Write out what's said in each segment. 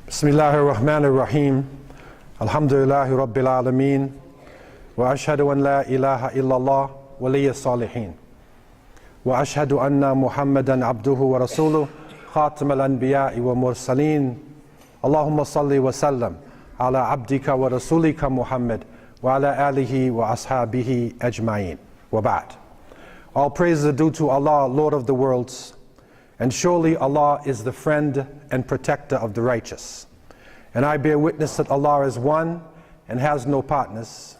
Bismillahir Rahmanir Rahim. Alhamdulillahi Rabbil Alameen. Wa ashhadu an la ilaha illallah waliyya salihin. Wa ashhadu anna Muhammadan abduhu wa rasuluh khatam al-anbiya'i wa mursaleen. Allahumma salli wa sallam ala abdika wa rasulika Muhammad wa ala alihi wa ashabihi ajma'in. Wa ba'd. All praise is due to Allah, Lord of the worlds. And surely Allah is the friend and protector of the righteous. And I bear witness that Allah is one and has no partners,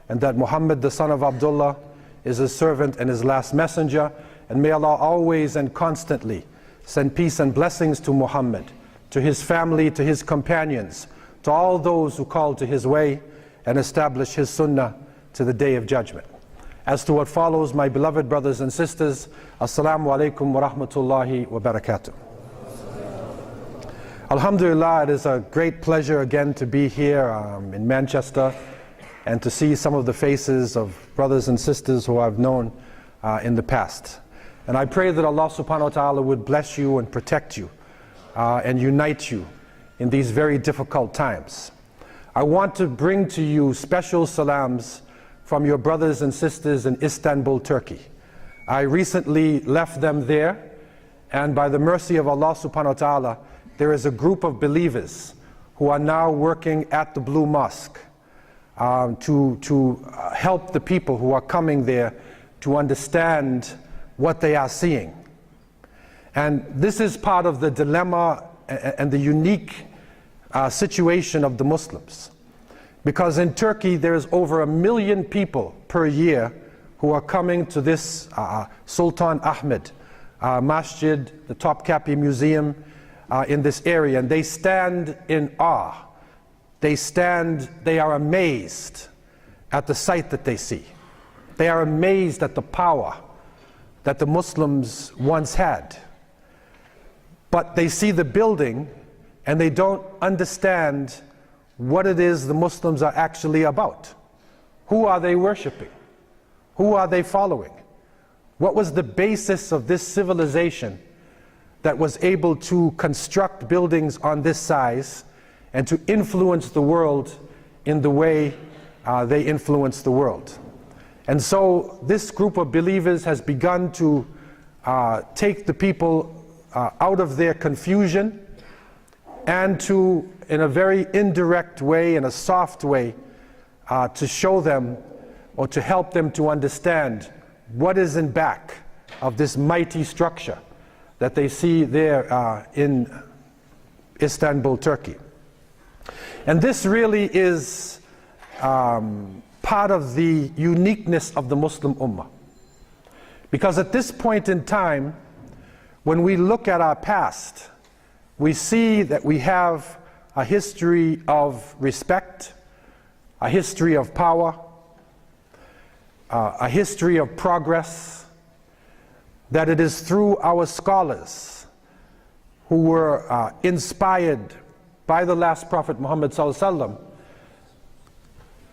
and that Muhammad, the son of Abdullah, is his servant and his last messenger. And may Allah always and constantly send peace and blessings to Muhammad, to his family, to his companions, to all those who call to his way and establish his sunnah to the day of judgment. As to what follows, my beloved brothers and sisters, Assalamu alaikum wa rahmatullahi wa barakatuh. Alhamdulillah, it is a great pleasure again to be here in Manchester and to see some of the faces of brothers and sisters who I've known in the past. And I pray that Allah subhanahu wa ta'ala would bless you and protect you and unite you in these very difficult times. I want to bring to you special salams from your brothers and sisters in Istanbul, Turkey. I recently left them there, and by the mercy of Allah subhanahu wa ta'ala, there is a group of believers who are now working at the Blue Mosque to help the people who are coming there to understand what they are seeing. And this is part of the dilemma and the unique situation of the Muslims. Because in Turkey there is over 1 million people per year who are coming to this Sultan Ahmed Masjid, the Topkapi Museum in this area, and they stand in awe. They are amazed at the sight that they see. They are amazed at the power that the Muslims once had. But they see the building and they don't understand what it is the Muslims are actually about. Who are they worshiping? Who are they following? What was the basis of this civilization that was able to construct buildings on this size and to influence the world in the way they influence the world? And so this group of believers has begun to take the people out of their confusion and to, in a very indirect way, in a soft way, to show them or to help them to understand what is in back of this mighty structure that they see there in Istanbul, Turkey. And this really is part of the uniqueness of the Muslim Ummah. Because at this point in time, when we look at our past, we see that we have a history of respect, a history of power, a history of progress, that it is through our scholars who were inspired by the last Prophet Muhammad ﷺ,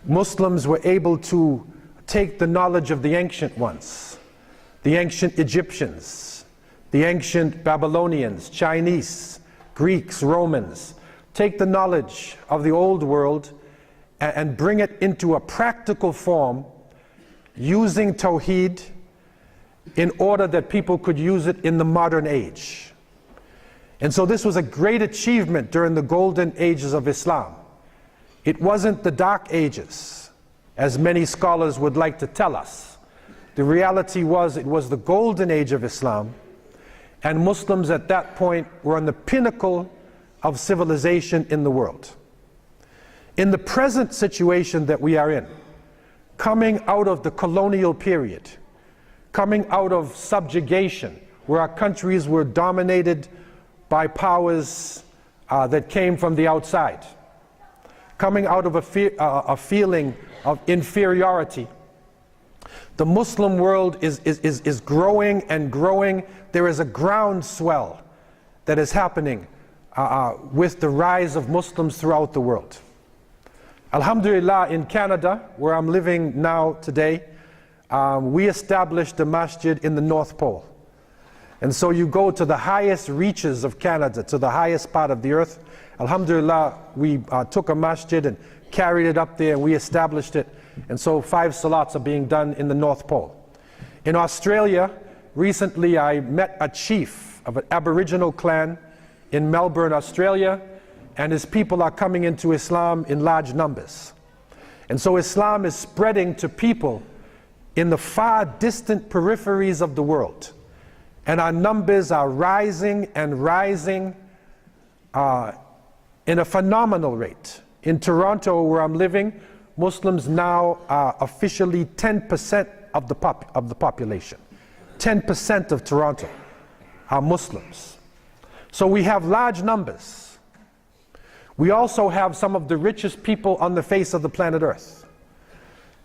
Muslims were able to take the knowledge of the ancient ones, the ancient Egyptians, the ancient Babylonians, Chinese, Greeks, Romans, take the knowledge of the old world and bring it into a practical form using Tawheed in order that people could use it in the modern age. And so this was a great achievement during the golden ages of Islam. It wasn't the dark ages, as many scholars would like to tell us. The reality was it was the golden age of Islam, and Muslims at that point were on the pinnacle of civilization in the world. In the present situation that we are in, coming out of the colonial period, coming out of subjugation, where our countries were dominated by powers that came from the outside, coming out of a feeling of inferiority, the Muslim world is growing and growing. There is a groundswell that is happening with the rise of Muslims throughout the world. Alhamdulillah, in Canada, where I'm living now today, we established a masjid in the North Pole. And so you go to the highest reaches of Canada, to the highest part of the earth, Alhamdulillah, we took a masjid and carried it up there and we established it. And so 5 salats are being done in the North Pole. In Australia, recently I met a chief of an Aboriginal clan in Melbourne, Australia, and his people are coming into Islam in large numbers. And so Islam is spreading to people in the far distant peripheries of the world. And our numbers are rising and rising in a phenomenal rate. In Toronto, where I'm living, Muslims now are officially 10% of the population. 10% of Toronto are Muslims. So we have large numbers. We also have some of the richest people on the face of the planet Earth.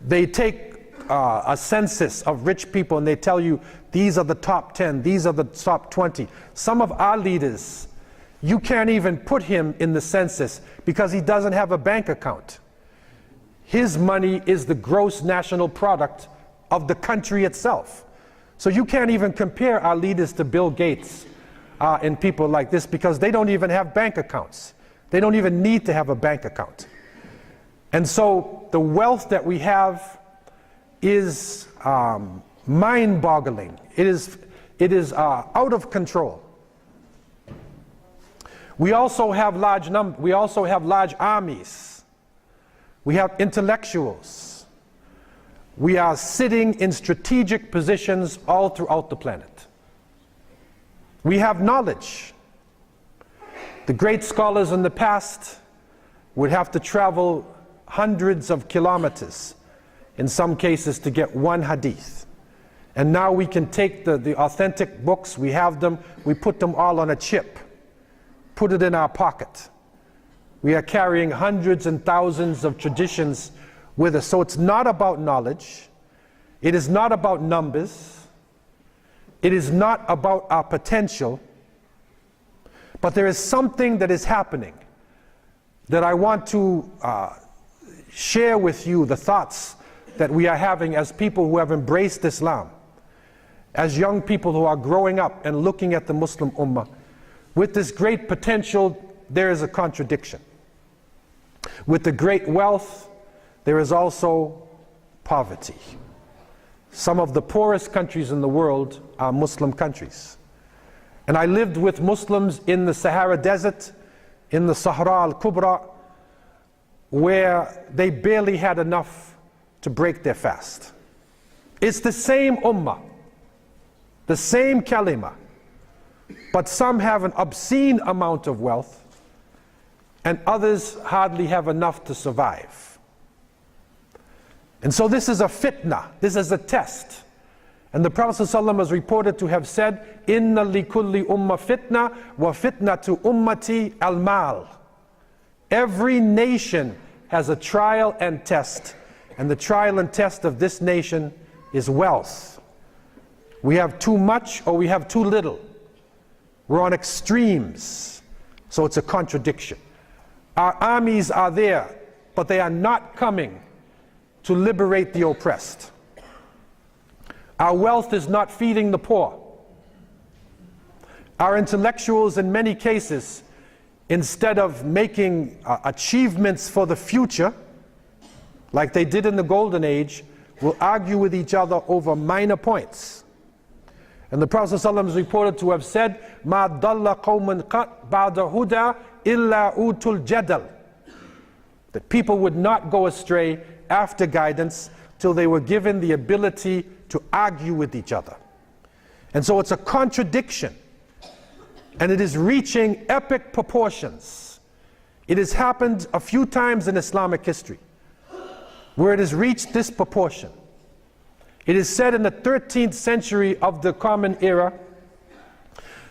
They take a census of rich people and they tell you these are the top 10, these are the top 20. Some of our leaders, you can't even put him in the census because he doesn't have a bank account. His money is the gross national product of the country itself. So you can't even compare our leaders to Bill Gates and people like this because they don't even have bank accounts. They don't even need to have a bank account. And so the wealth that we have is mind-boggling. It is out of control. We also have large armies. We have intellectuals. We are sitting in strategic positions all throughout the planet. We have knowledge. The great scholars in the past would have to travel hundreds of kilometers, in some cases, to get one hadith. And now we can take the authentic books, we have them, we put them all on a chip, put it in our pocket. We are carrying hundreds and thousands of traditions with us. So it's not about knowledge. It is not about numbers. It is not about our potential. But there is something that is happening that I want to share with you, the thoughts that we are having as people who have embraced Islam, as young people who are growing up and looking at the Muslim Ummah. With this great potential, there is a contradiction. With the great wealth, there is also poverty. Some of the poorest countries in the world are Muslim countries. And I lived with Muslims in the Sahara Desert, in the Sahara al-Kubra, where they barely had enough to break their fast. It's the same ummah, the same kalima, but some have an obscene amount of wealth and others hardly have enough to survive. And so this is a fitna, this is a test. And the Prophet ﷺ is reported to have said, Inna likulli umma fitna wa fitnatu ummati al-mal. Every nation has a trial and test, and the trial and test of this nation is wealth. We have too much or we have too little. We're on extremes, so it's a contradiction. Our armies are there, but they are not coming to liberate the oppressed. Our wealth is not feeding the poor. Our intellectuals, in many cases, instead of making achievements for the future, like they did in the Golden Age, will argue with each other over minor points. And the Prophet ﷺ is reported to have said, مَا ضَلَّ قَوْمٌ قَطْ بَعْدَ هُدَى إِلَّا أُوتُوا الْجَدَلِ. That people would not go astray after guidance till they were given the ability to argue with each other. And so it's a contradiction, and it is reaching epic proportions. It has happened a few times in Islamic history where it has reached this proportion. It is said in the 13th century of the Common Era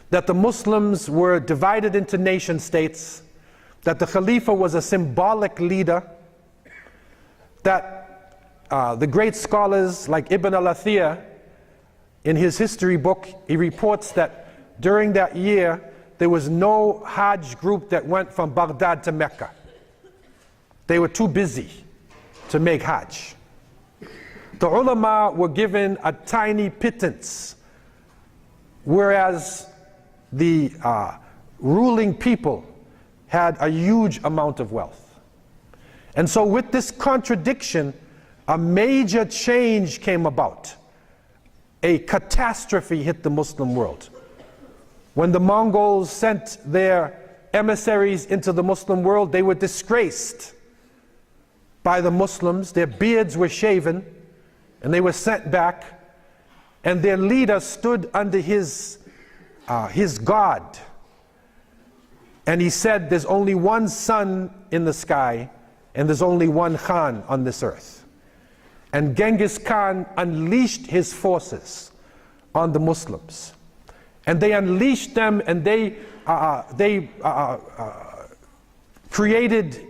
that the Muslims were divided into nation states, that the Khalifa was a symbolic leader, that the great scholars like Ibn al-Athir, in his history book, he reports that during that year there was no Hajj group that went from Baghdad to Mecca. They were too busy to make Hajj. The ulama were given a tiny pittance, whereas the ruling people had a huge amount of wealth. And so with this contradiction, a major change came about. A catastrophe hit the Muslim world. When the Mongols sent their emissaries into the Muslim world, they were disgraced by the Muslims. Their beards were shaven and they were sent back, and their leader stood under his god, and he said, there's only one sun in the sky and there's only one Khan on this earth. And Genghis Khan unleashed his forces on the Muslims, and they unleashed them, and they created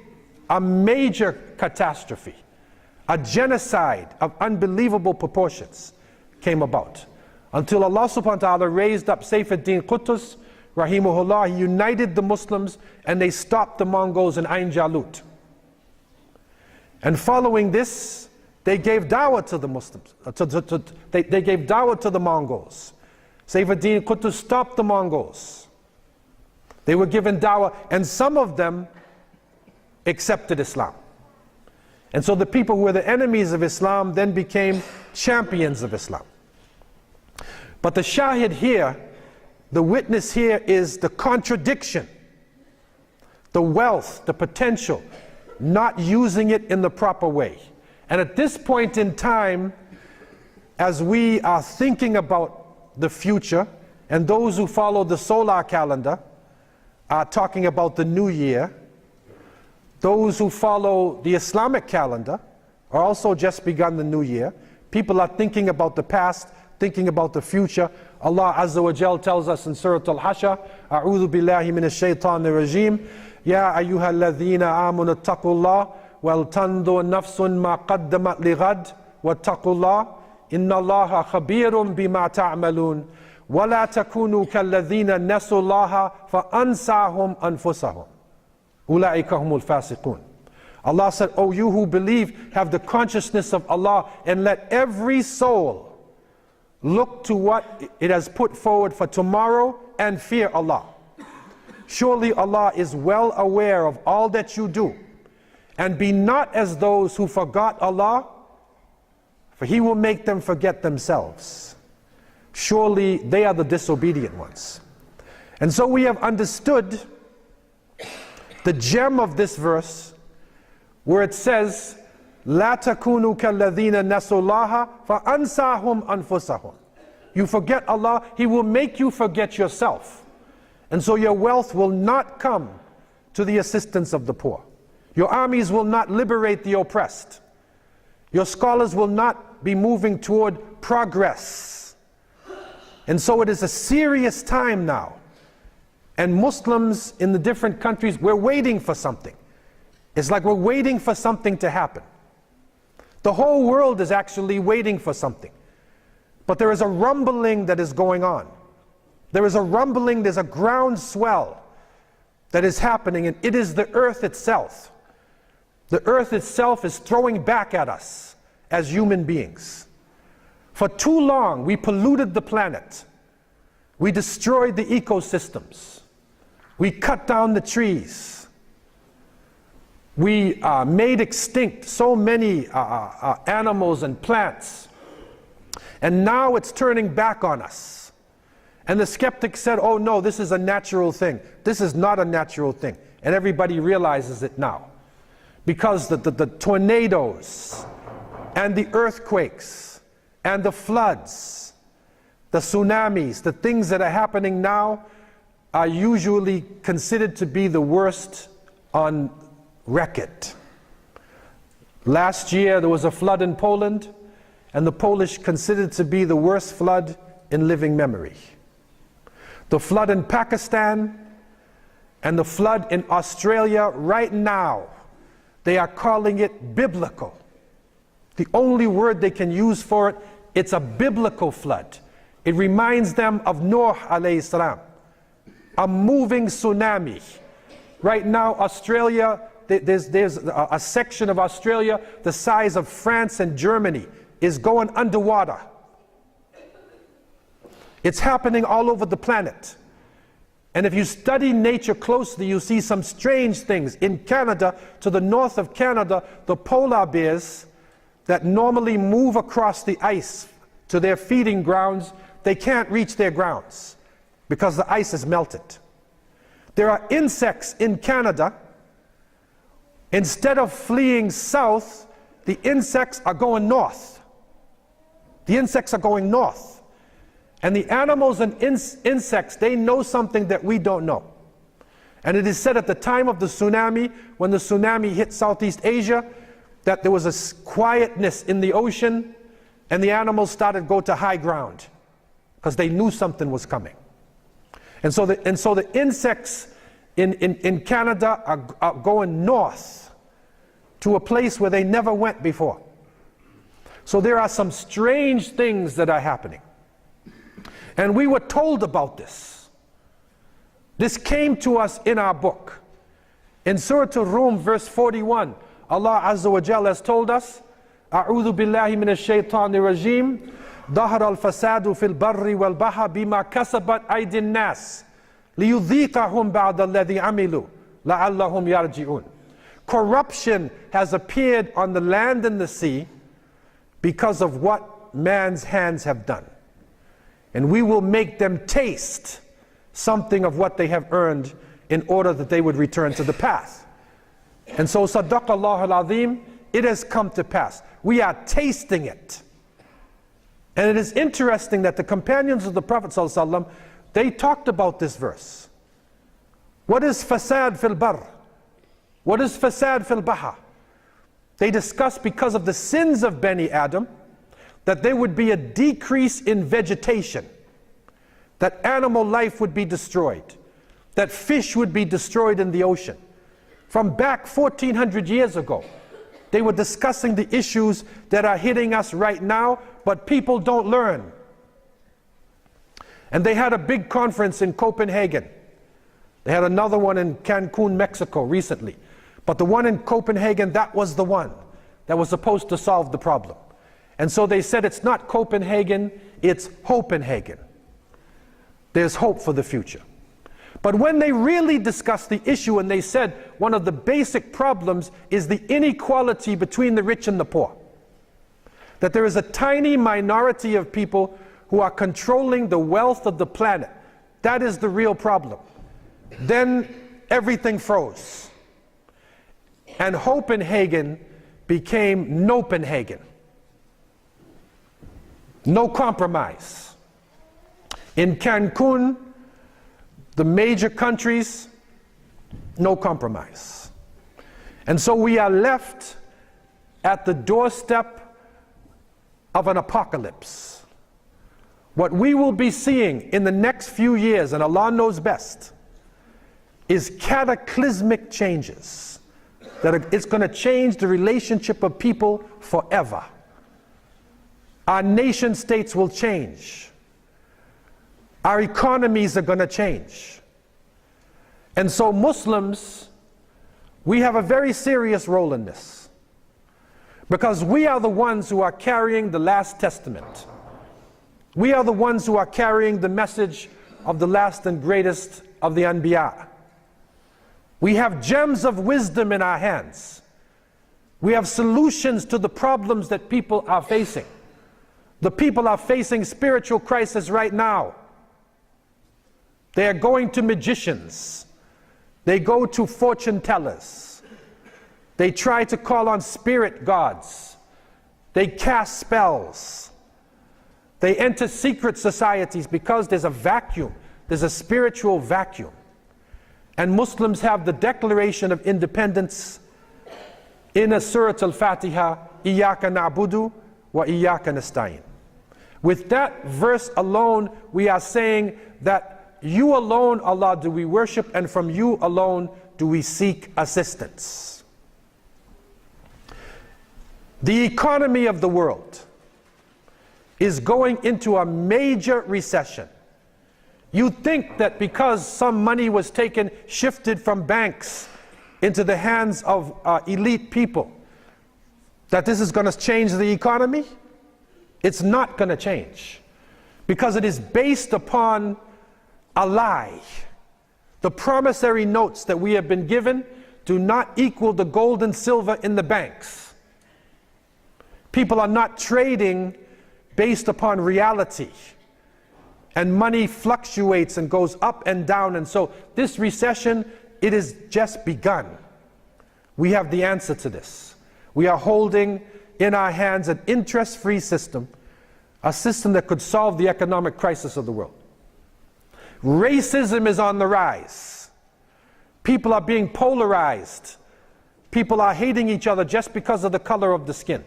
a major catastrophe. A genocide of unbelievable proportions came about, until Allah subhanahu wa ta'ala raised up Sayfuddin Qutuz rahimahullah. He united the Muslims and they stopped the Mongols in Ain Jalut. And following this, they gave dawah to the Muslims. They gave dawah to the Mongols. Sayfuddin Qutuz stopped the Mongols. They were given dawah, and some of them accepted Islam. And so the people who were the enemies of Islam then became champions of Islam. But the shahid here, the witness here, is the contradiction, the wealth, the potential, not using it in the proper way. And at this point in time, as we are thinking about the future, and those who follow the solar calendar are talking about the new year, those who follow the Islamic calendar are also just begun the new year. People are thinking about the past, thinking about the future. Allah Azza wa Jal tells us in Surah Al-Hashr, A'udhu billahi minash shaitanir rajim, Ya ayyuhal ladhina amanu attaqullah, wal tandur nafsun ma qaddamat lighad, wattaqullah, inna Allaha khabirum bima ta'malun, wa la takunu kalladhina nasu Allaha fa ansahum anfusahum. Ulaika humul fasiqun. Allah said, O you who believe, have the consciousness of Allah, and let every soul look to what it has put forward for tomorrow and fear Allah. Surely Allah is well aware of all that you do. And be not as those who forgot Allah, for He will make them forget themselves. Surely they are the disobedient ones. And so we have understood the gem of this verse, where it says, La takunu kalladhina nasullaha fa ansahum anfusahum. You forget Allah, He will make you forget yourself. And so your wealth will not come to the assistance of the poor. Your armies will not liberate the oppressed. Your scholars will not be moving toward progress. And so it is a serious time now. And Muslims in the different countries, we're waiting for something. It's like we're waiting for something to happen. The whole world is actually waiting for something. But there is a rumbling that is going on. There is a rumbling, there's a groundswell that is happening, and it is the earth itself. The earth itself is throwing back at us as human beings. For too long, we polluted the planet. We destroyed the ecosystems. We cut down the trees. We made extinct so many animals and plants. And now it's turning back on us. And the skeptics said, oh no, this is a natural thing. This is not a natural thing. And everybody realizes it now. Because the tornadoes and the earthquakes and the floods, the tsunamis, the things that are happening now are usually considered to be the worst on record. Last year there was a flood in Poland, and the Polish considered to be the worst flood in living memory. The flood in Pakistan and the flood in Australia right now, they are calling it biblical. The only word they can use for it, it's a biblical flood. It reminds them of Noah alayhi salam, a moving tsunami. Right now, Australia, there's a section of Australia the size of France and Germany is going underwater. It's happening all over the planet. And if you study nature closely, you see some strange things. In Canada, to the north of Canada, the polar bears that normally move across the ice to their feeding grounds, they can't reach their grounds because the ice is melted. There are insects in Canada. Instead of fleeing south, the insects are going north. The insects are going north. And the animals and insects, they know something that we don't know. And it is said at the time of the tsunami, when the tsunami hit Southeast Asia, that there was a quietness in the ocean, and the animals started to go to high ground because they knew something was coming. And so the insects in Canada are going north to a place where they never went before. So there are some strange things that are happening. And we were told about this. This came to us in our book. In Surah Al-Rum, verse 41, Allah Azza wa Jalla has told us, أعوذ بالله من الشيطان الرجيم ظهر الفساد في البر والبحر بما كسبت أيدي الناس ليذيقهم بعض الذي عملوا لعلهم يرجعون. Corruption has appeared on the land and the sea because of what man's hands have done. And we will make them taste something of what they have earned in order that they would return to the path. And so, Sadaqallahu al-Azim, it has come to pass. We are tasting it. And it is interesting that the companions of the Prophet ﷺ, they talked about this verse. What is fasad fil bar? What is fasad fil baha? They discussed because of the sins of Bani Adam, that there would be a decrease in vegetation, that animal life would be destroyed, that fish would be destroyed in the ocean. From back 1400 years ago, they were discussing the issues that are hitting us right now, but people don't learn. And they had a big conference in Copenhagen. They had another one in Cancun, Mexico recently. But the one in Copenhagen, that was the one that was supposed to solve the problem. And so they said it's not Copenhagen, it's Hopenhagen. There's hope for the future. But when they really discussed the issue and they said one of the basic problems is the inequality between the rich and the poor, that there is a tiny minority of people who are controlling the wealth of the planet, that is the real problem. Then everything froze. And Hopenhagen became Nopenhagen. No compromise. In Cancun, the major countries, no compromise. And so we are left at the doorstep of an apocalypse. What we will be seeing in the next few years, and Allah knows best, is cataclysmic changes. It's going to change the relationship of people forever. Our nation states will change. Our economies are going to change. And so Muslims, we have a very serious role in this. Because we are the ones who are carrying the last testament. We are the ones who are carrying the message of the last and greatest of the Anbiya. We have gems of wisdom in our hands. We have solutions to the problems that people are facing. The people are facing spiritual crisis right now. They are going to magicians. They go to fortune tellers. They try to call on spirit gods. They cast spells. They enter secret societies because there's a vacuum. There's a spiritual vacuum. And Muslims have the Declaration of Independence in a Surah Al-Fatiha, Iyaka na'budu wa iyaka nasta'in. With that verse alone, we are saying that you alone, Allah, do we worship, and from you alone do we seek assistance. The economy of the world is going into a major recession. You think that because some money was shifted from banks into the hands of elite people, that this is going to change the economy? It's not going to change, because it is based upon a lie. The promissory notes that we have been given do not equal the gold and silver in the banks. People are not trading based upon reality. And money fluctuates and goes up and down. And so this recession, it has just begun. We have the answer to this. We are holding in our hands an interest-free system, a system that could solve the economic crisis of the world. Racism is on the rise. People are being polarized. People are hating each other just because of the color of the skin,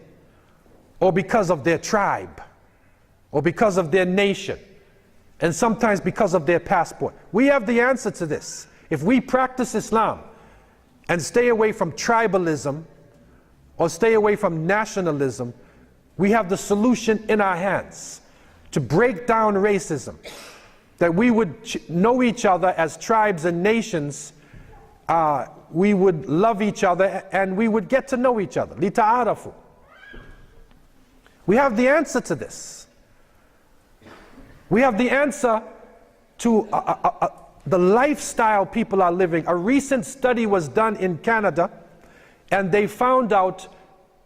or because of their tribe, or because of their nation, and sometimes because of their passport. We have the answer to this. If we practice Islam and stay away from tribalism or stay away from nationalism, we have the solution in our hands to break down racism, that we would know each other as tribes and nations, we would love each other, and we would get to know each other. لِتَعَارَفُوا. We have the answer to this. We have the answer to the lifestyle people are living. A recent study was done in Canada, and they found out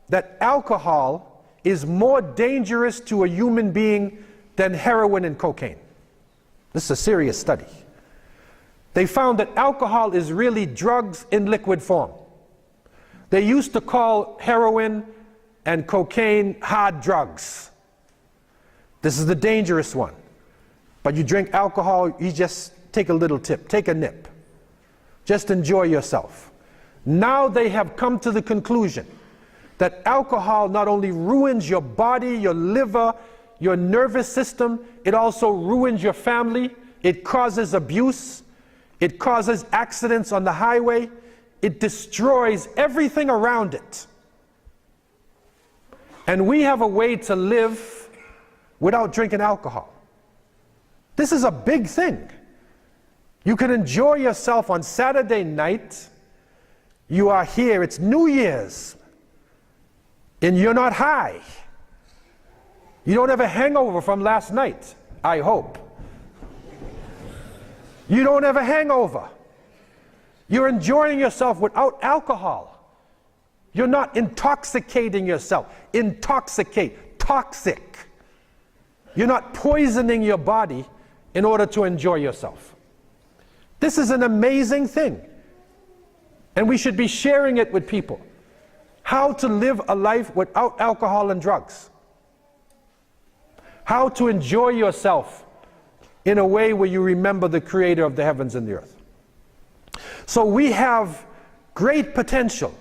that alcohol is more dangerous to a human being than heroin and cocaine. This is a serious study. They found that alcohol is really drugs in liquid form. They used to call heroin and cocaine hard drugs. This is the dangerous one. But you drink alcohol, you just take a little tip, take a nip. Just enjoy yourself. Now they have come to the conclusion that alcohol not only ruins your body, your liver, your nervous system, it also ruins your family. It causes abuse. It causes accidents on the highway. It destroys everything around it. And we have a way to live without drinking alcohol. This is a big thing. You can enjoy yourself on Saturday night. You are here, it's New Year's, and you're not high. You don't have a hangover from last night, I hope. You don't have a hangover. You're enjoying yourself without alcohol. You're not intoxicating yourself. Intoxicate, toxic. You're not poisoning your body in order to enjoy yourself. This is an amazing thing. And we should be sharing it with people. How to live a life without alcohol and drugs. How to enjoy yourself in a way where you remember the creator of the heavens and the earth. So we have great potential.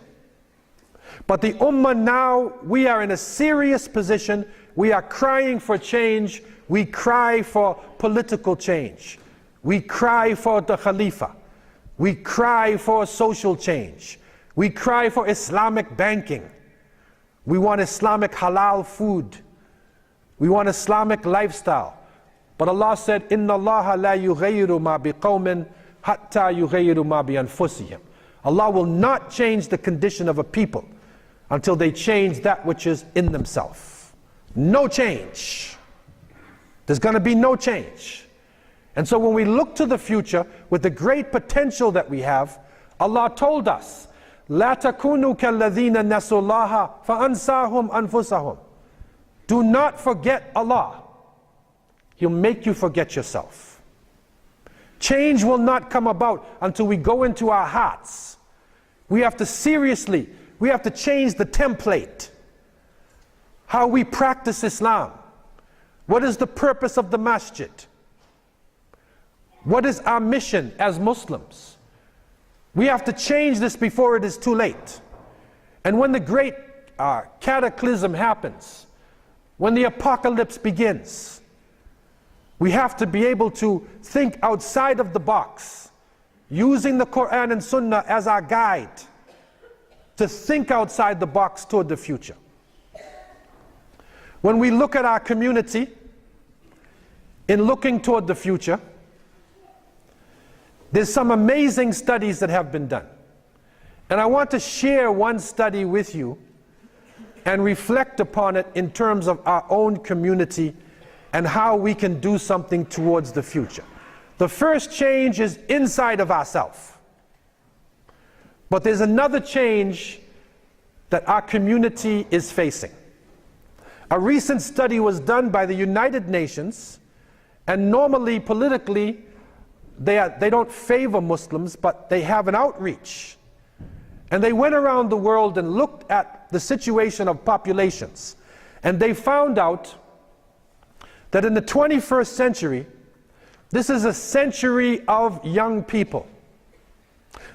But the ummah now, we are in a serious position. We are crying for change. We cry for political change. We cry for the Khalifa. We cry for social change. We cry for Islamic banking. We want Islamic halal food. We want Islamic lifestyle. But Allah said, Inna Allah la yughayyiru ma biqawmin hatta yughayyiru ma bi anfusihim. Allah will not change the condition of a people until they change that which is in themselves. No change. There's going to be no change. And so when we look to the future with the great potential that we have, Allah told us, لا تكونوا كالذين نسوا الله فأنساهم أنفسهم. Do not forget Allah. He'll make you forget yourself. Change will not come about until we go into our hearts. We have to seriously, we have to change the template. How we practice Islam. What is the purpose of the masjid? What is our mission as Muslims? We have to change this before it is too late. And when the great cataclysm happens, when the apocalypse begins, we have to be able to think outside of the box, using the Quran and Sunnah as our guide, to think outside the box toward the future. When we look at our community, in looking toward the future, there's some amazing studies that have been done. And I want to share one study with you and reflect upon it in terms of our own community and how we can do something towards the future. The first change is inside of ourselves. But there's another change that our community is facing. A recent study was done by the United Nations, and normally politically they don't favor Muslims, but they have an outreach. And they went around the world and looked at the situation of populations, and they found out that in the 21st century, this is a century of young people.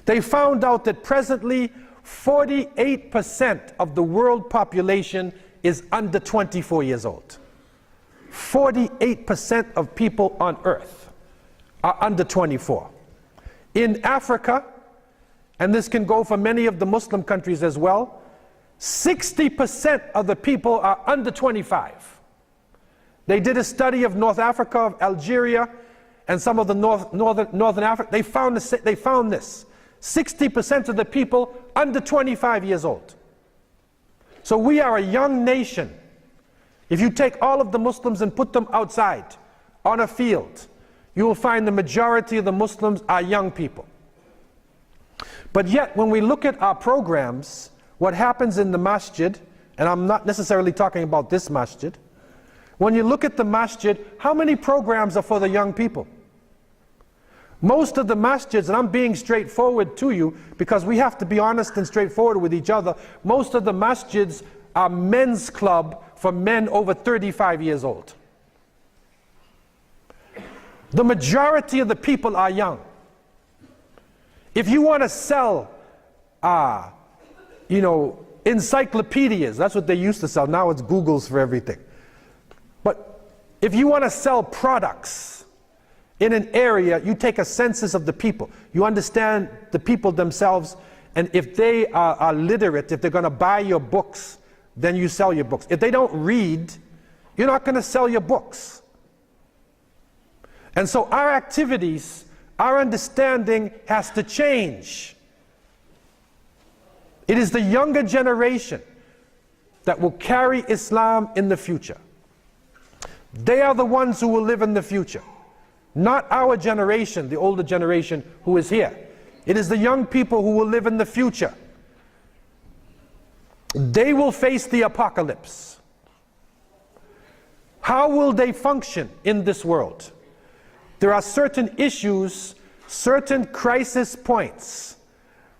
They found out that presently 48% of the world population is under 24 years old. 48% of people on earth are under 24. In Africa, and this can go for many of the Muslim countries as well, 60% of the people are under 25. They did a study of North Africa, of Algeria, and some of the Northern Africa. They found this. 60% of the people under 25 years old. So we are a young nation. If you take all of the Muslims and put them outside on a field, you will find the majority of the Muslims are young people. But yet, when we look at our programs, what happens in the masjid, and I'm not necessarily talking about this masjid, when you look at the masjid, how many programs are for the young people? Most of the masjids, and I'm being straightforward to you because we have to be honest and straightforward with each other, most of the masjids are men's club for men over 35 years old. The majority of the people are young. If you want to sell, encyclopedias, that's what they used to sell. Now it's Googles for everything. But if you want to sell products in an area, you take a census of the people. You understand the people themselves, and if they are literate, if they're going to buy your books, then you sell your books. If they don't read, you're not going to sell your books. And so our activities, our understanding has to change. It is the younger generation that will carry Islam in the future. They are the ones who will live in the future. Not our generation, the older generation who is here. It is the young people who will live in the future. They will face the apocalypse. How will they function in this world? There are certain issues, certain crisis points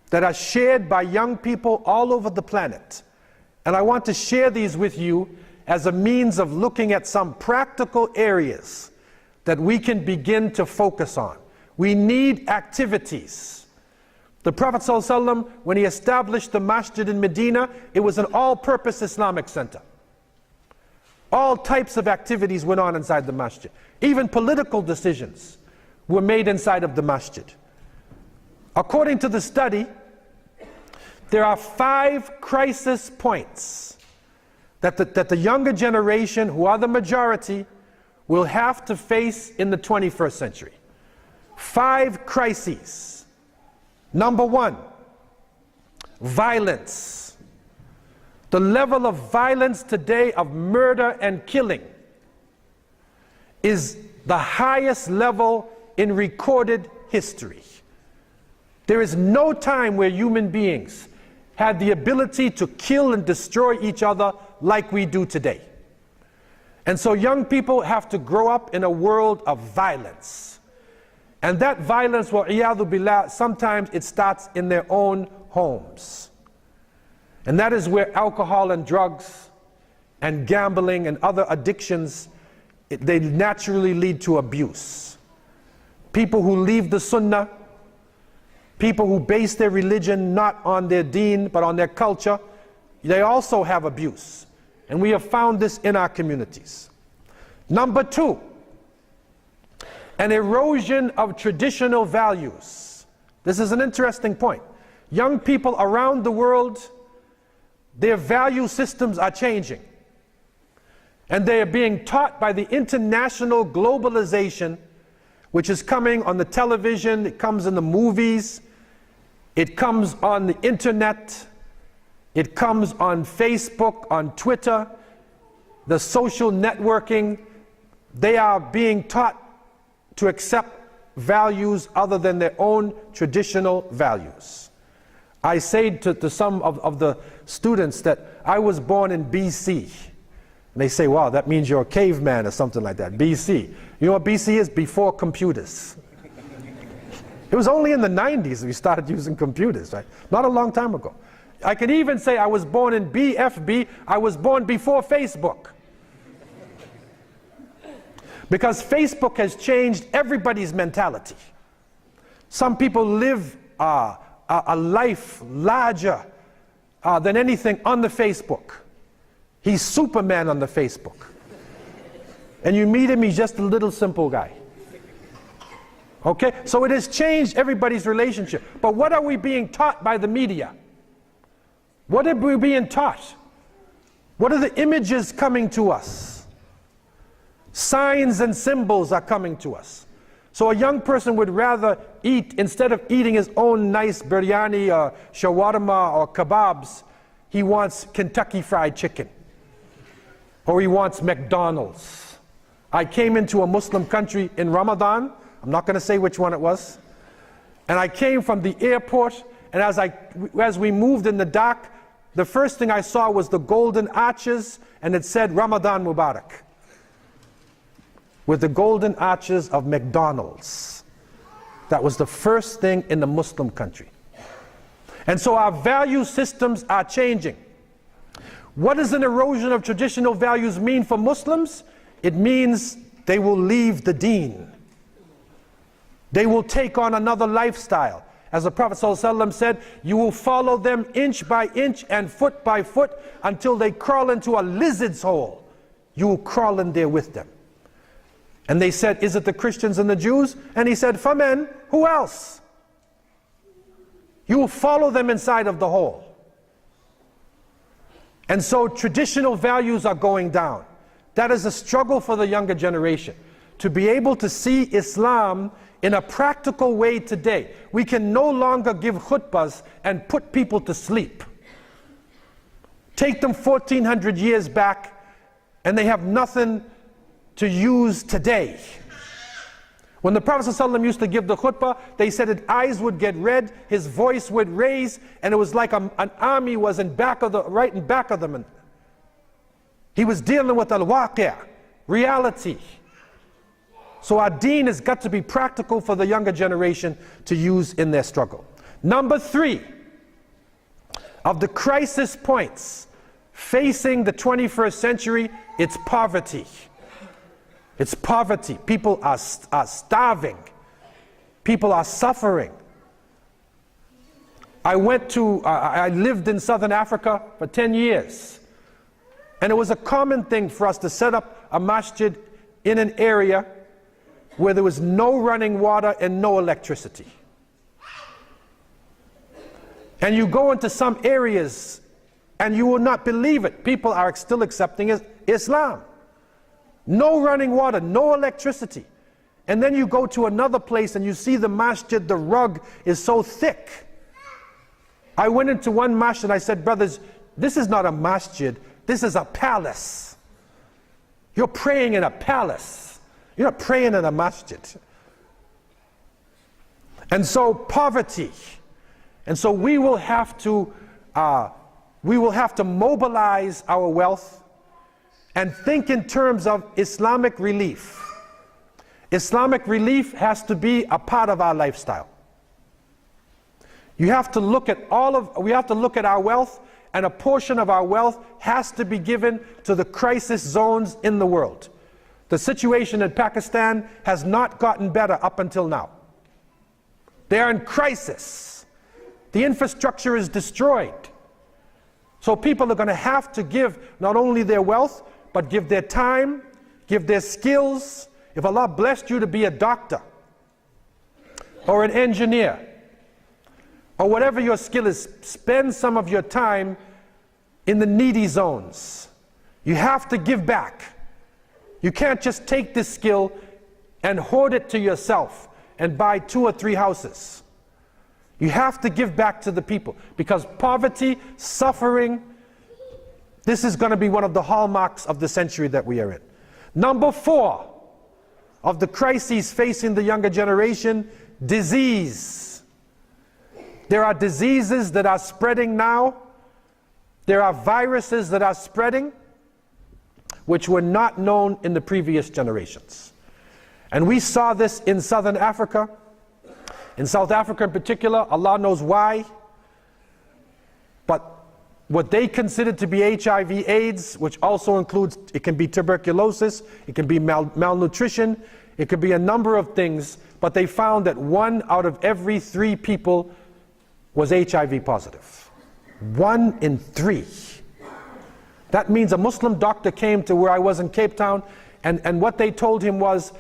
that are shared by young people all over the planet. And I want to share these with you as a means of looking at some practical areas that we can begin to focus on. We need activities. The Prophet ﷺ, when he established the masjid in Medina, it was an all-purpose Islamic center. All types of activities went on inside the masjid. Even political decisions were made inside of the masjid. According to the study, there are 5 crisis points that the younger generation, who are the majority, will have to face in the 21st century. 5 crises. Number 1, violence. The level of violence today of murder and killing is the highest level in recorded history. There is no time where human beings had the ability to kill and destroy each other like we do today. And so young people have to grow up in a world of violence. And that violence, wa'iyadhu billah, sometimes it starts in their own homes. And that is where alcohol and drugs and gambling and other addictions, they naturally lead to abuse. People who leave the sunnah, people who base their religion not on their deen but on their culture, they also have abuse. And we have found this in our communities. Number 2, an erosion of traditional values. This is an interesting point. Young people around the world, their value systems are changing. And they are being taught by the international globalization, which is coming on the television, it comes in the movies, it comes on the internet, it comes on Facebook, on Twitter, the social networking. They are being taught to accept values other than their own traditional values. I say to some of the students that I was born in BC. And they say, wow, that means you're a caveman or something like that. BC. You know what BC is? Before computers. It was only in the 90s we started using computers, right? Not a long time ago. I can even say I was born in BFB. I was born before Facebook. Because Facebook has changed everybody's mentality. Some people live a life larger than anything on the Facebook. He's Superman on the Facebook. And you meet him, he's just a little simple guy. Okay? So it has changed everybody's relationship. But what are we being taught by the media? What are we being taught? What are the images coming to us? Signs and symbols are coming to us. So a young person would rather eat, instead of eating his own nice biryani or shawarma or kebabs, he wants Kentucky Fried Chicken. Or he wants McDonald's. I came into a Muslim country in Ramadan. I'm not going to say which one it was. And I came from the airport, and as we moved in the dark, the first thing I saw was the golden arches, and it said Ramadan Mubarak, with the golden arches of McDonald's. That was the first thing in the Muslim country. And so our value systems are changing. What does an erosion of traditional values mean for Muslims? It means they will leave the deen. They will take on another lifestyle. As the Prophet ﷺ said, you will follow them inch by inch and foot by foot until they crawl into a lizard's hole. You will crawl in there with them. And they said, is it the Christians and the Jews? And he said, Famen, who else? You will follow them inside of the hole. And so traditional values are going down. That is a struggle for the younger generation, to be able to see Islam in a practical way today. We can no longer give khutbahs and put people to sleep. Take them 1400 years back and they have nothing to use today. When the Prophet ﷺ used to give the khutbah, they said his eyes would get red, his voice would raise, and it was like an army was right in back of them. He was dealing with al-waqi', reality. So our deen has got to be practical for the younger generation to use in their struggle. Number 3 of the crisis points facing the 21st century, it's poverty. It's poverty. People are starving. People are suffering. I lived in Southern Africa for 10 years. And it was a common thing for us to set up a masjid in an area where there was no running water and no electricity. And you go into some areas and you will not believe it. People are still accepting Islam. No running water, no electricity. And then you go to another place and you see the masjid, the rug is so thick. I went into one masjid and I said, brothers, this is not a masjid, this is a palace. You're praying in a palace. You're not praying in a masjid. And so poverty. And so we will have to mobilize our wealth and think in terms of Islamic relief. Islamic relief has to be a part of our lifestyle. You have to look at we have to look at our wealth, and a portion of our wealth has to be given to the crisis zones in the world. The situation in Pakistan has not gotten better up until now. They are in crisis. The infrastructure is destroyed. So people are going to have to give not only their wealth, but give their time, give their skills. If Allah blessed you to be a doctor, or an engineer, or whatever your skill is, spend some of your time in the needy zones. You have to give back. You can't just take this skill and hoard it to yourself and buy 2 or 3 houses. You have to give back to the people, because poverty, suffering, this is going to be one of the hallmarks of the century that we are in. Number 4 of the crises facing the younger generation: disease. There are diseases that are spreading now. There are viruses that are spreading which were not known in the previous generations. And we saw this in Southern Africa. In South Africa in particular, Allah knows why. But what they considered to be HIV/AIDS, which also includes, it can be tuberculosis, it can be malnutrition, it could be a number of things, but they found that 1 out of every 3 people was HIV positive. 1 in 3. That means a Muslim doctor came to where I was in Cape Town, and what they told him was,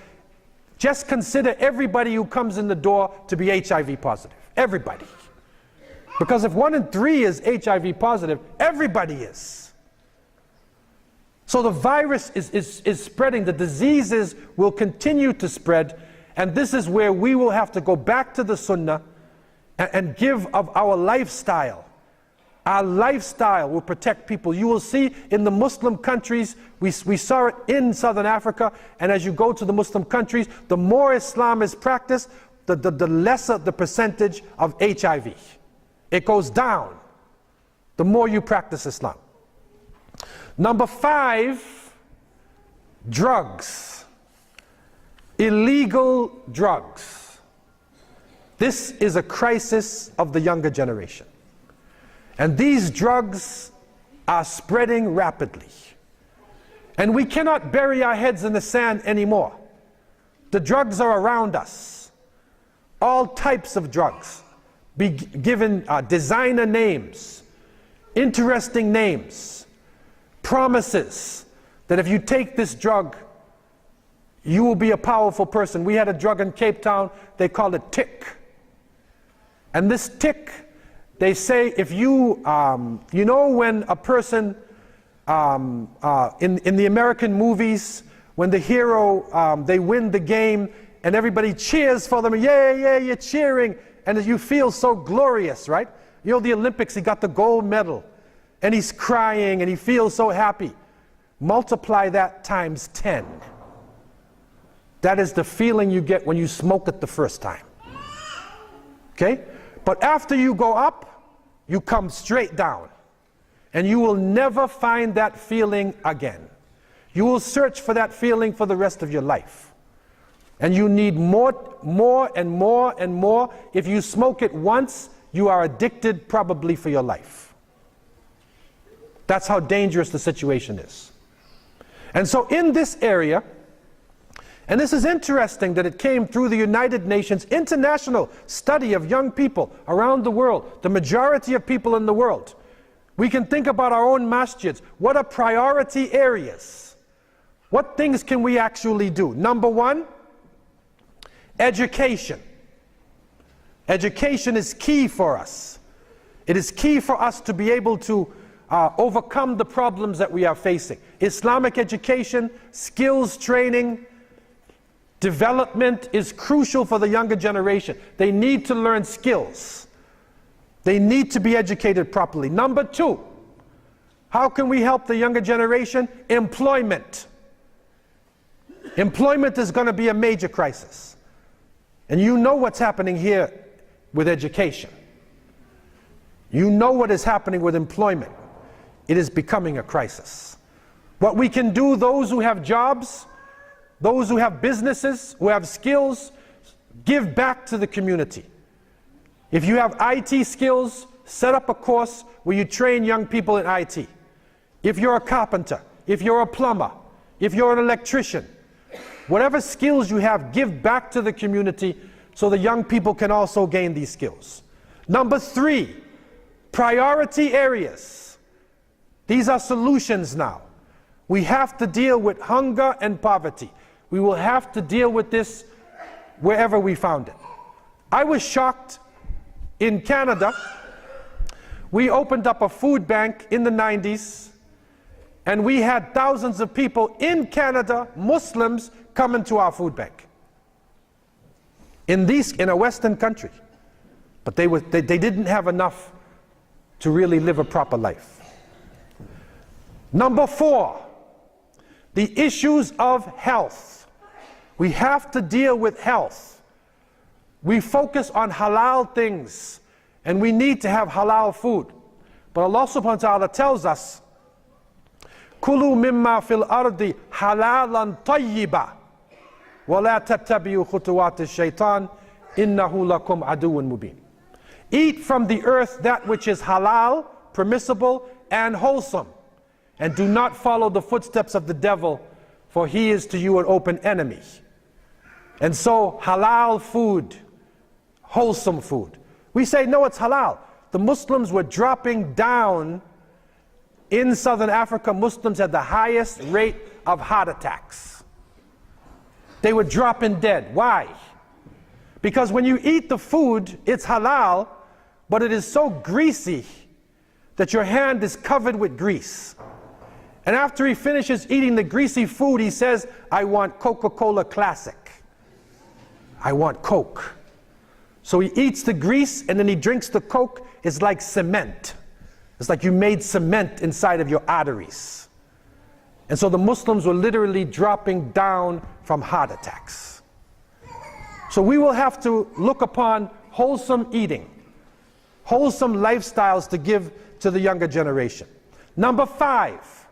just consider everybody who comes in the door to be HIV positive. Everybody. Because if 1 in 3 is HIV positive, everybody is. So the virus is spreading, the diseases will continue to spread, and this is where we will have to go back to the Sunnah and give of our lifestyle. Our lifestyle will protect people. You will see in the Muslim countries, we saw it in Southern Africa, and as you go to the Muslim countries, the more Islam is practiced, the lesser the percentage of HIV. It goes down the more you practice Islam. Number 5, drugs. Illegal drugs. This is a crisis of the younger generation. And these drugs are spreading rapidly. And we cannot bury our heads in the sand anymore. The drugs are around us. All types of drugs. Be given designer names, interesting names, promises that if you take this drug, you will be a powerful person. We had a drug in Cape Town, they called it tick. And this tick, they say if you, you know when a person, in the American movies, when the hero, they win the game and everybody cheers for them, yeah, you're cheering, and you feel so glorious, right? You know, the Olympics, he got the gold medal, and he's crying, and he feels so happy. Multiply that times 10. That is the feeling you get when you smoke it the first time. Okay? But after you go up, you come straight down. And you will never find that feeling again. You will search for that feeling for the rest of your life. And you need more and more and more. If you smoke it once, you are addicted probably for your life. That's how dangerous the situation is. And so in this area, and this is interesting that it came through the United Nations international study of young people around the world, the majority of people in the world. We can think about our own masjids. What are priority areas? What things can we actually do? Number 1, education. Education is key for us. It is key for us to be able to overcome the problems that we are facing. Islamic education, skills training, development is crucial for the younger generation. They need to learn skills. They need to be educated properly. Number 2, how can we help the younger generation? Employment. Employment is going to be a major crisis. And you know what's happening here with education. You know what is happening with employment. It is becoming a crisis. What we can do, those who have jobs, those who have businesses, who have skills, give back to the community. If you have IT skills, set up a course where you train young people in IT. If you're a carpenter, if you're a plumber, if you're an electrician, whatever skills you have, give back to the community so the young people can also gain these skills. Number 3, priority areas. These are solutions now. We have to deal with hunger and poverty. We will have to deal with this wherever we found it. I was shocked in Canada. We opened up a food bank in the 90s, and we had thousands of people in Canada, Muslims, coming to our food bank. In a Western country. But they didn't have enough to really live a proper life. Number 4, the issues of health. We have to deal with health. We focus on halal things, and we need to have halal food. But Allah subhanahu wa ta'ala tells us, Kulu mimma fil ardi halalan tayyiba wa la tattabi'u khutuwat ash-shaytan innahu lakum aduwwun mubin. Eat from the earth that which is halal, permissible, and wholesome, and do not follow the footsteps of the devil, for he is to you an open enemy. And so halal food, wholesome food. We say, no, it's halal. The Muslims were dropping down. In Southern Africa, Muslims had the highest rate of heart attacks. They were dropping dead. Why? Because when you eat the food, it's halal, but it is so greasy that your hand is covered with grease. And after he finishes eating the greasy food, he says, I want Coca-Cola Classic. I want Coke. So he eats the grease and then he drinks the Coke. It's like cement. It's like you made cement inside of your arteries. And so the Muslims were literally dropping down from heart attacks. So we will have to look upon wholesome eating, wholesome lifestyles to give to the younger generation. Number 5,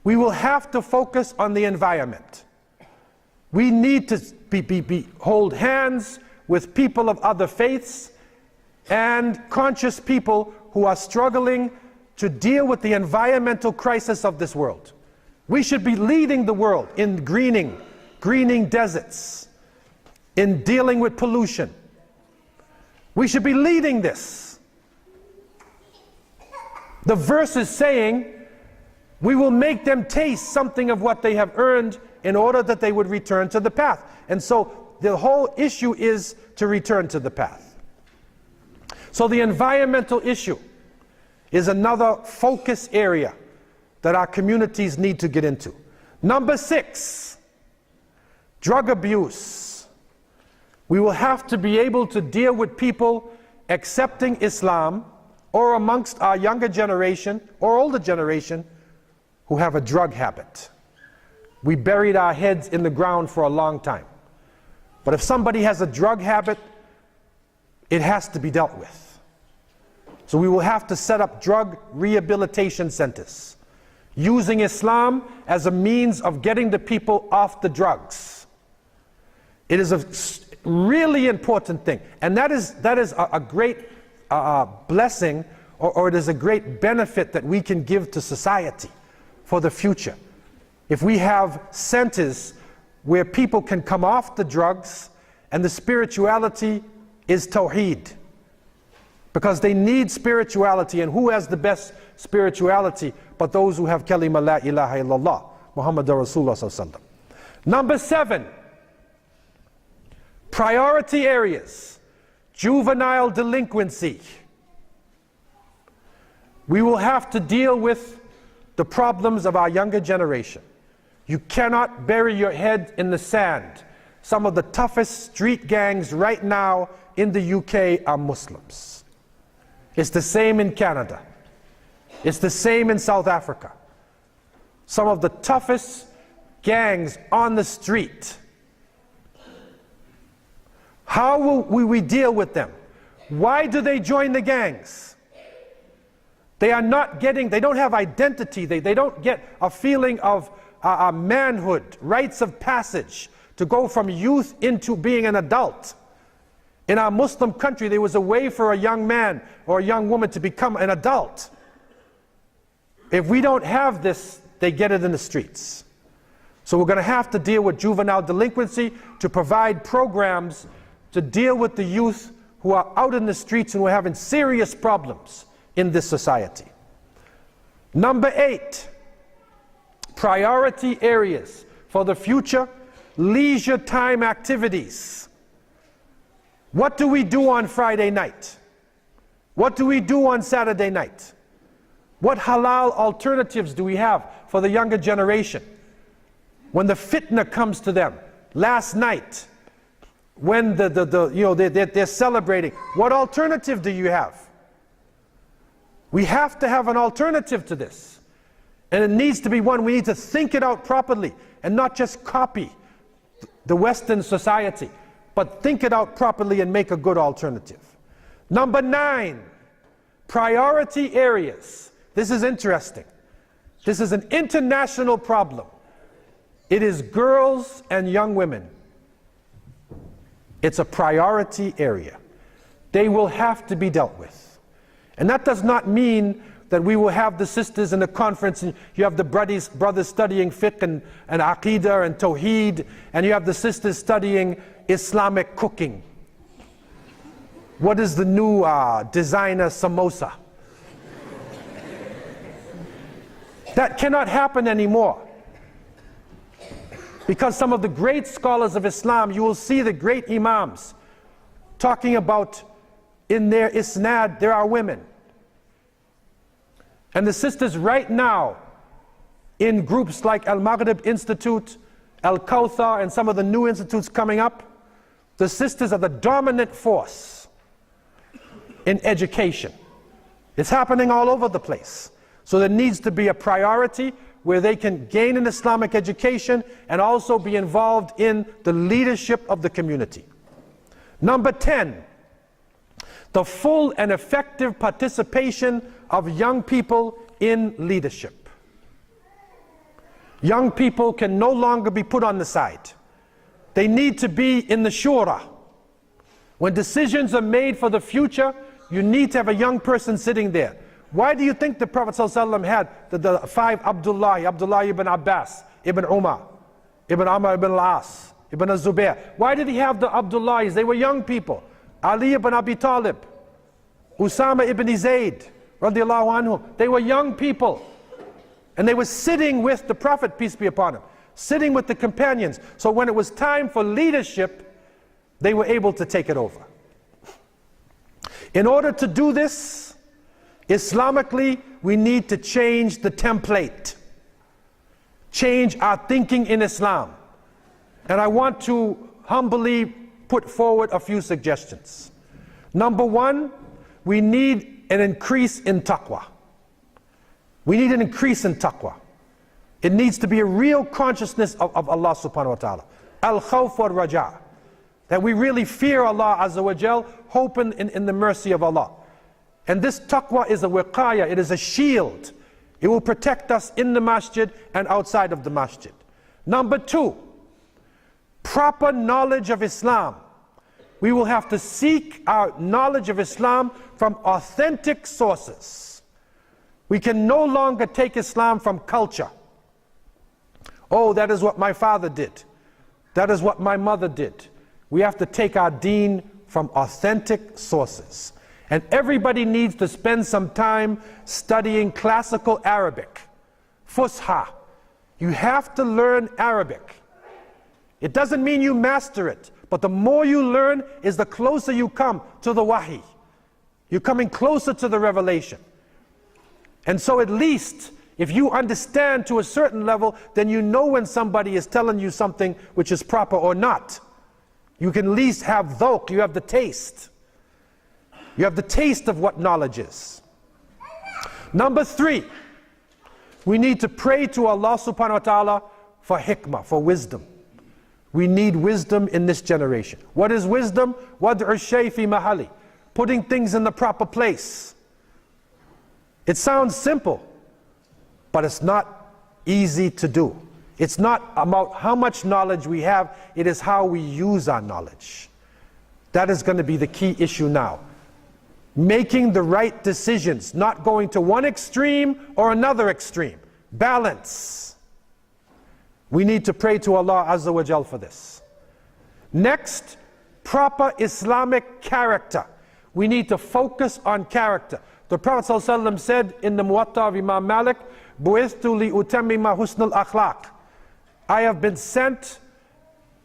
we will have to focus on the environment. We need to hold hands with people of other faiths and conscious people who are struggling to deal with the environmental crisis of this world. We should be leading the world in greening deserts, in dealing with pollution. We should be leading this. The verse is saying, we will make them taste something of what they have earned in order that they would return to the path. And so the whole issue is to return to the path. So the environmental issue is another focus area that our communities need to get into. Number 6, drug abuse. We will have to be able to deal with people accepting Islam, or amongst our younger generation or older generation who have a drug habit. We buried our heads in the ground for a long time. But if somebody has a drug habit, it has to be dealt with. So we will have to set up drug rehabilitation centers, using Islam as a means of getting the people off the drugs. It is a really important thing, and that is a great blessing, or it is a great benefit that we can give to society for the future. If we have centers where people can come off the drugs, and the spirituality is Tawheed, because they need spirituality, and who has the best spirituality but those who have kalima la ilaha illallah Muhammadur Rasulullah sallallahu alaihi wasallam. Number 7, priority areas, juvenile delinquency. We will have to deal with the problems of our younger generation. You cannot bury your head in the sand. Some of the toughest street gangs right now in the UK are Muslims. It's the same in Canada. It's the same in South Africa. Some of the toughest gangs on the street. How will we deal with them? Why do they join the gangs? They don't have identity. They don't get a feeling of manhood, rites of passage, to go from youth into being an adult. In our Muslim country, there was a way for a young man or a young woman to become an adult. If we don't have this, they get it in the streets. So we're going to have to deal with juvenile delinquency, to provide programs to deal with the youth who are out in the streets and who are having serious problems in this society. Number 8, priority areas for the future, leisure time activities. What do we do on Friday night? What do we do on Saturday night? What halal alternatives do we have for the younger generation? When the fitna comes to them, last night, when they're celebrating, what alternative do you have? We have to have an alternative to this. And it needs to be one, we need to think it out properly and not just copy the Western society, but think it out properly and make a good alternative. Number 9, priority areas. This is interesting. This is an international problem. It is girls and young women. It's a priority area. They will have to be dealt with. And that does not mean that we will have the sisters in the conference and you have the brothers studying fiqh and aqidah and tawheed, and you have the sisters studying Islamic cooking. What is the new designer samosa? That cannot happen anymore. Because some of the great scholars of Islam, you will see the great imams talking about in their isnad, there are women. And the sisters right now, in groups like Al-Maghrib Institute, Al-Kawthar, and some of the new institutes coming up, the sisters are the dominant force in education. It's happening all over the place. So there needs to be a priority where they can gain an Islamic education and also be involved in the leadership of the community. Number 10, the full and effective participation of young people in leadership. Young people can no longer be put on the side. They need to be in the shura. When decisions are made for the future, you need to have a young person sitting there. Why do you think the Prophet ﷺ had the 5 Abdullah ibn Abbas, ibn Umar, ibn Amr ibn al-As, ibn al-Zubair? Why did he have the Abdullahs? They were young people. Ali ibn Abi Talib, Usama ibn Zayd, radiallahu anhu. They were young people. And they were sitting with the Prophet, peace be upon him, sitting with the companions. So when it was time for leadership, they were able to take it over. In order to do this, Islamically, we need to change the template, change our thinking in Islam. And I want to humbly put forward a few suggestions. Number 1, we need an increase in taqwa. We need an increase in taqwa. It needs to be a real consciousness of Allah subhanahu wa ta'ala. Al-khawf wal-raja. That we really fear Allah azza wa jal, hoping in the mercy of Allah. And this taqwa is a wiqaya, it is a shield. It will protect us in the masjid and outside of the masjid. Number 2, proper knowledge of Islam. We will have to seek our knowledge of Islam from authentic sources. We can no longer take Islam from culture. Oh, that is what my father did. That is what my mother did. We have to take our deen from authentic sources. And everybody needs to spend some time studying classical Arabic, Fusha. You have to learn Arabic. It doesn't mean you master it, but the more you learn is the closer you come to the wahi. You're coming closer to the revelation. And so at least, if you understand to a certain level, then you know when somebody is telling you something which is proper or not. You can at least have dhawq, you have the taste. You have the taste of what knowledge is. Number 3, we need to pray to Allah subhanahu wa ta'ala for hikmah, for wisdom. We need wisdom in this generation. What is wisdom? Wad'u shay fi mahali. Putting things in the proper place. It sounds simple, but it's not easy to do. It's not about how much knowledge we have, it is how we use our knowledge. That is going to be the key issue now. Making the right decisions, not going to one extreme or another extreme. Balance. We need to pray to Allah Azza wa Jal for this. Next, proper Islamic character. We need to focus on character. The Prophet ﷺ said in the Muwatta of Imam Malik, "Bu'ithtu li utammima husnul akhlaq." I have been sent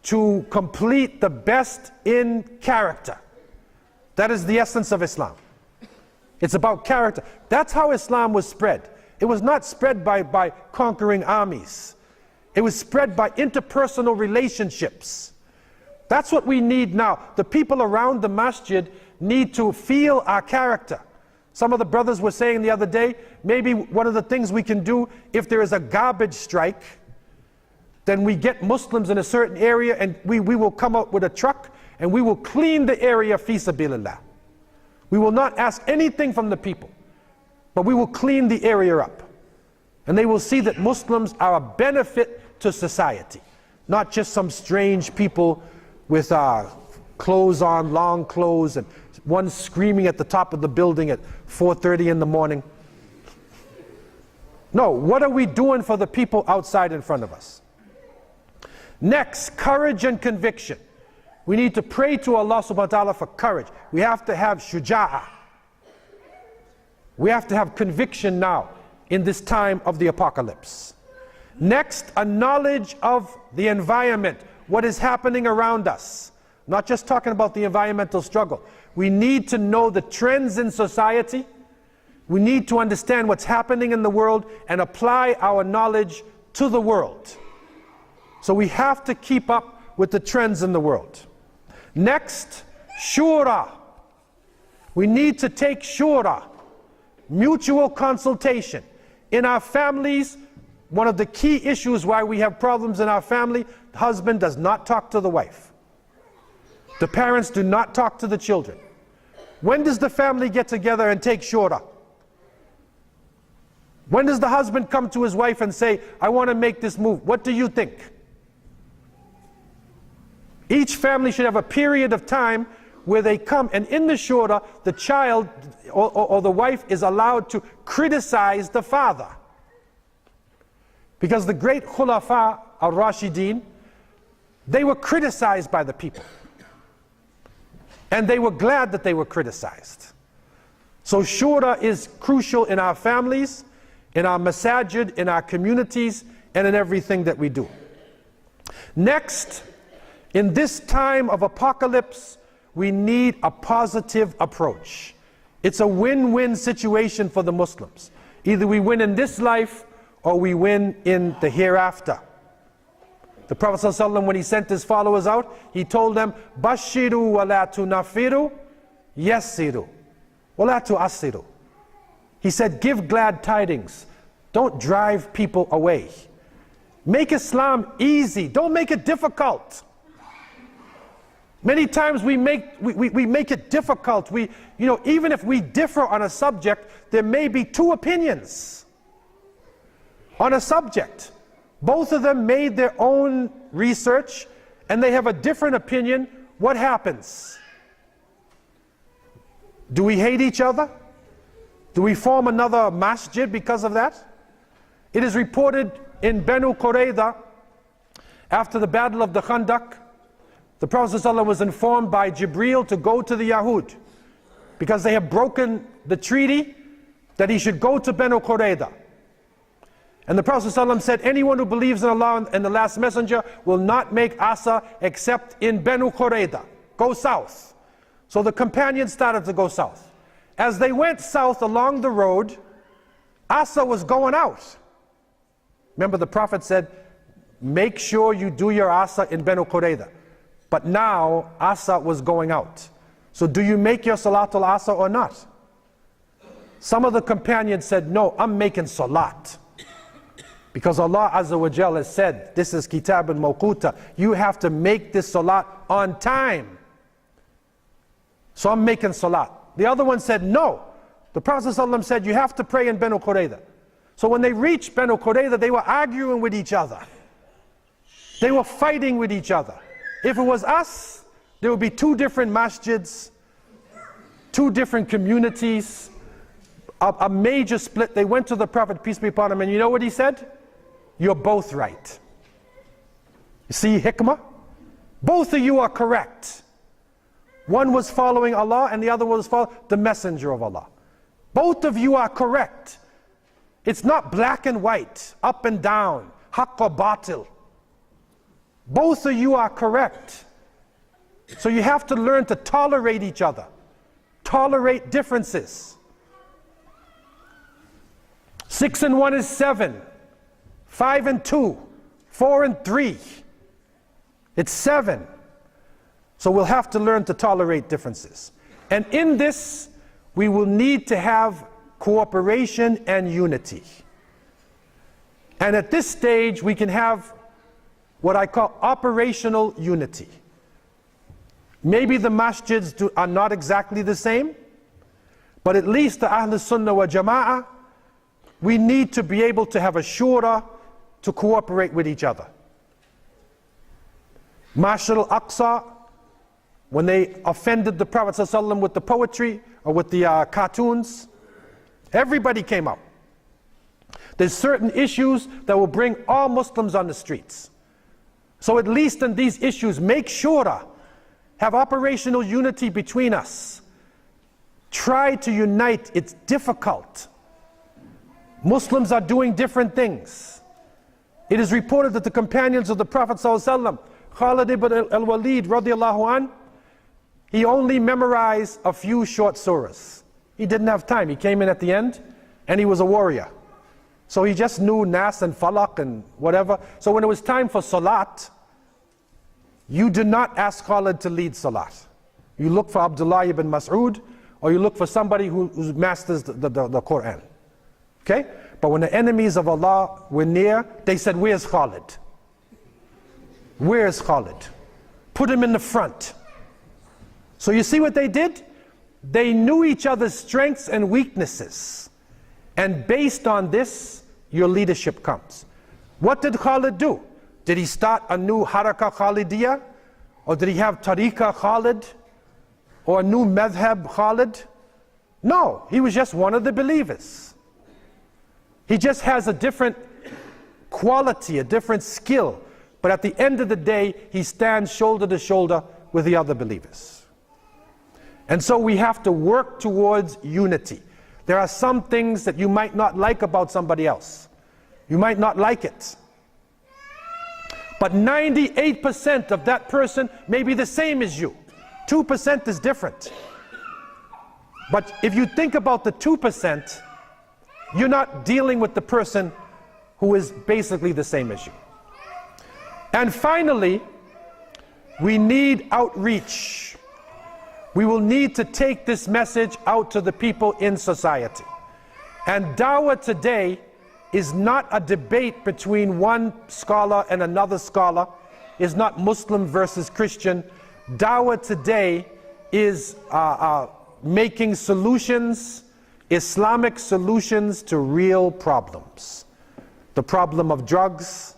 to complete the best in character. That is the essence of Islam. It's about character. That's how Islam was spread. It was not spread by conquering armies. It was spread by interpersonal relationships. That's what we need now. The people around the masjid need to feel our character. Some of the brothers were saying the other day, maybe one of the things we can do, if there is a garbage strike, then we get Muslims in a certain area and we will come out with a truck and we will clean the area fi sabilillah. We will not ask anything from the people, but we will clean the area up. And they will see that Muslims are a benefit to society, not just some strange people with clothes on, long clothes, and one screaming at the top of the building at 4:30 in the morning. No, what are we doing for the people outside in front of us? Next, courage and conviction. We need to pray to Allah subhanahu wa ta'ala for courage. We have to have shuja'ah. We have to have conviction now in this time of the apocalypse. Next, a knowledge of the environment, what is happening around us. Not just talking about the environmental struggle. We need to know the trends in society. We need to understand what's happening in the world and apply our knowledge to the world. So we have to keep up with the trends in the world. Next, shura. We need to take shura, mutual consultation. In our families, one of the key issues why we have problems in our family, the husband does not talk to the wife. The parents do not talk to the children. When does the family get together and take shura? When does the husband come to his wife and say, I want to make this move? What do you think? Each family should have a period of time where they come, and in the shura, the child or the wife is allowed to criticize the father. Because the great khulafa al-Rashidin, they were criticized by the people. And they were glad that they were criticized. So shura is crucial in our families, in our masajid, in our communities, and in everything that we do. Next, in this time of apocalypse, we need a positive approach. It's a win-win situation for the Muslims. Either we win in this life or we win in the hereafter. The Prophet ﷺ, when he sent his followers out, he told them, Bashiru wa la tunafiru, yassiru, wa la tu'assiru. He said, give glad tidings. Don't drive people away. Make Islam easy. Don't make it difficult. Many times we make it difficult. Even if we differ on a subject, there may be two opinions on a subject. Both of them made their own research and they have a different opinion. What happens? Do we hate each other? Do we form another masjid because of that? It is reported in Banu Qurayza, after the battle of the Khandaq, the Prophet ﷺ was informed by Jibreel to go to the Yahud because they have broken the treaty, that he should go to Banu Qurayza. And the Prophet ﷺ said, anyone who believes in Allah and the last messenger will not make Asa except in Banu Qurayza. Go south. So the companions started to go south. As they went south along the road, Asa was going out. Remember, the Prophet said, make sure you do your Asa in Banu Qurayza. But now Asa was going out. So do you make your Salatul Asa or not? Some of the companions said, no, I'm making Salat. Because Allah Azza wa Jal has said, this is Kitab al-Mawquta, you have to make this Salat on time. So I'm making Salat. The other one said, no. The Prophet ﷺ said, you have to pray in Banu Qurayza. So when they reached Banu Qurayza, they were arguing with each other. They were fighting with each other. If it was us, there would be two different masjids, two different communities, a major split. They went to the Prophet, peace be upon him, and you know what he said? You're both right. You see hikmah? Both of you are correct. One was following Allah and the other was following the messenger of Allah. Both of you are correct. It's not black and white, up and down, haqq or batil. Both of you are correct. So you have to learn to tolerate each other, tolerate differences. 6 and 1 is 7, 5 and 2, 4 and 3. It's 7. So we'll have to learn to tolerate differences. And in this, we will need to have cooperation and unity. And at this stage, we can have what I call operational unity. Maybe the masjids are not exactly the same, but at least the Ahl Sunnah wa Jama'ah, we need to be able to have a shura to cooperate with each other. Mashal al-Aqsa, when they offended the Prophet ﷺ with the poetry or with the cartoons, everybody came out. There's certain issues that will bring all Muslims on the streets. So at least in these issues, make shura, have operational unity between us. Try to unite. It's difficult. Muslims are doing different things. It is reported that the companions of the Prophet ﷺ, Khalid ibn al-Walid radiallahu an, he only memorized a few short surahs. He didn't have time. He came in at the end and he was a warrior. So he just knew Nas and Falaq and whatever. So when it was time for Salat, you do not ask Khalid to lead Salat. You look for Abdullah ibn Mas'ud, or you look for somebody who masters the Quran. Okay? But when the enemies of Allah were near, they said, where's Khalid? Where's Khalid? Put him in the front. So you see what they did? They knew each other's strengths and weaknesses. And based on this, your leadership comes. What did Khalid do? Did he start a new Haraka Khalidiyya? Or did he have Tariqa Khalid? Or a new Madhab Khalid? No, he was just one of the believers. He just has a different quality, a different skill. But at the end of the day, he stands shoulder to shoulder with the other believers. And so we have to work towards unity. There are some things that you might not like about somebody else. You might not like it. But 98% of that person may be the same as you. 2% is different. But if you think about the 2%, you're not dealing with the person who is basically the same as you. And finally, we need outreach. We will need to take this message out to the people in society. And dawah today is not a debate between one scholar and another scholar. It's not Muslim versus Christian. Dawah today is making solutions, Islamic solutions to real problems. The problem of drugs,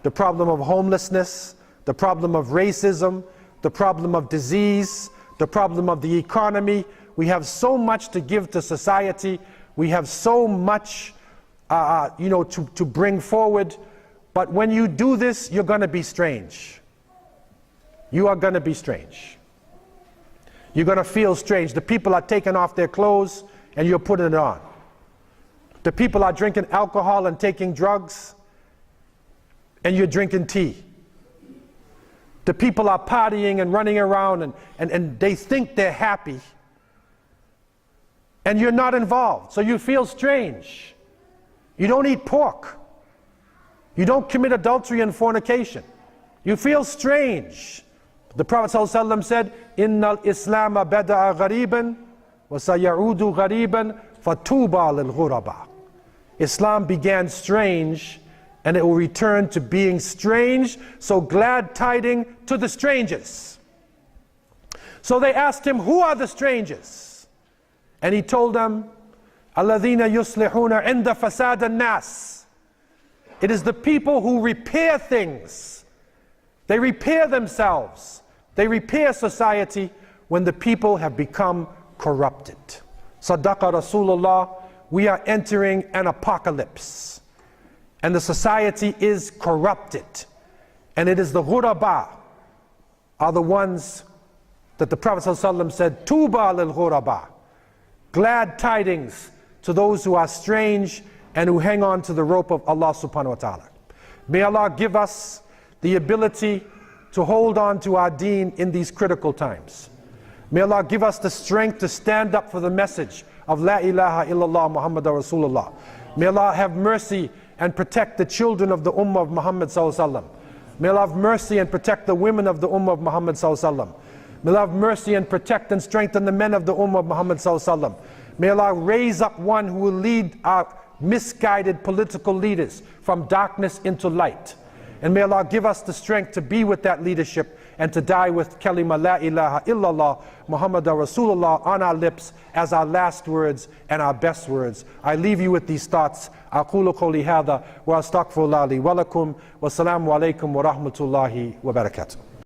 the problem of homelessness, the problem of racism, the problem of disease, the problem of the economy. We have so much to give to society. We have so much to bring forward. But when you do this, you're going to be strange. You are going to be strange. You're going to feel strange. The people are taking off their clothes and you're putting it on. The people are drinking alcohol and taking drugs and you're drinking tea. The people are partying and running around and they think they're happy and you're not involved. So you feel strange. You don't eat pork. You don't commit adultery and fornication. You feel strange. The Prophet ﷺ said, "Inna al-Islam bada'a ghariban wa sayaudu ghariban fatuba lil-ghuraba." Islam began strange and it will return to being strange, so glad tidings to the strangers. So they asked him, who are the strangers? And he told them, "Alladhina yuslihuna inda fasad an-nas." It is the people who repair things. They repair themselves. They repair society when the people have become corrupted. Sadaqa Rasulullah, we are entering an apocalypse. And the society is corrupted. And it is the ghuraba are the ones that the Prophet ﷺ said, "Tuba lil ghuraba." Glad tidings to those who are strange and who hang on to the rope of Allah subhanahu wa ta'ala. May Allah give us the ability to hold on to our deen in these critical times. May Allah give us the strength to stand up for the message of La ilaha illallah Muhammadur Rasulullah. May Allah have mercy and protect the children of the Ummah of Muhammad sallallahu alaihi wasallam. May Allah have mercy and protect the women of the Ummah of Muhammad sallallahu alaihi wasallam. May Allah have mercy and protect and strengthen the men of the Ummah of Muhammad sallallahu alaihi wasallam. May Allah raise up one who will lead our misguided political leaders from darkness into light. And may Allah give us the strength to be with that leadership and to die with kalima la ilaha illallah Muhammadur Rasulullah on our lips as our last words and our best words. I leave you with these thoughts. أقول قولي هذا وأستغفر الله لي ولكم والسلام عليكم ورحمة الله وبركاته.